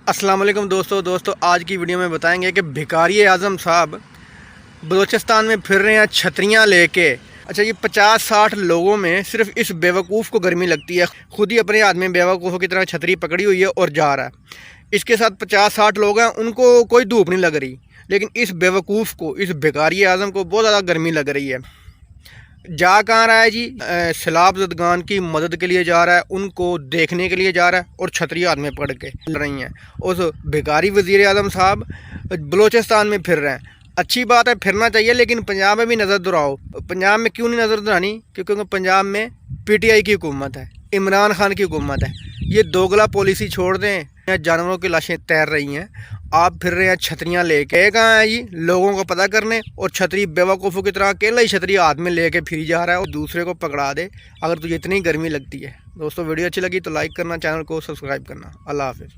अस्सलाम वालेकुम दोस्तों आज की वीडियो में बताएंगे कि भिखारी आज़म साहब बलूचिस्तान में फिर रहे हैं छतरियाँ लेके। अच्छा, ये 50-60 लोगों में सिर्फ इस बेवकूफ़ को गर्मी लगती है, खुद ही अपने हाथ में बेवकूफ़ों की तरह छतरी पकड़ी हुई है और जा रहा है। इसके साथ 50-60 लोग हैं, उनको कोई धूप नहीं लग रही, लेकिन इस बेवकूफ़ को, इस भिखारी आज़म को बहुत ज़्यादा गर्मी लग रही है। जा कहाँ रहा है जी? सैलाब ज़दगान की मदद के लिए जा रहा है, उनको देखने के लिए जा रहा है और छतरी हाथ में पकड़ के चल रही हैं। उस भिखारी वज़ीर आज़म साहब बलूचिस्तान में फिर रहे हैं। अच्छी बात है, फिरना चाहिए, लेकिन पंजाब में भी नज़र दुराओ। पंजाब में क्यों नहीं नज़र दुरानी? क्योंकि पंजाब में PTI की हुकूमत है, इमरान खान की हुकूमत है। ये दोगला पॉलिसी छोड़ दें। जानवरों की लाशें तैर रही हैं, आप फिर रहे हैं छतरियाँ लेके। कहाँ है जी? लोगों को पता करने, और छतरी बेवकूफ़ों की तरह अकेला ही छतरी हाथ में लेके फिर जा रहा है और दूसरे को पकड़ा दे अगर तुझे इतनी गर्मी लगती है। दोस्तों, वीडियो अच्छी लगी तो लाइक करना, चैनल को सब्सक्राइब करना। अल्लाह हाफिज़।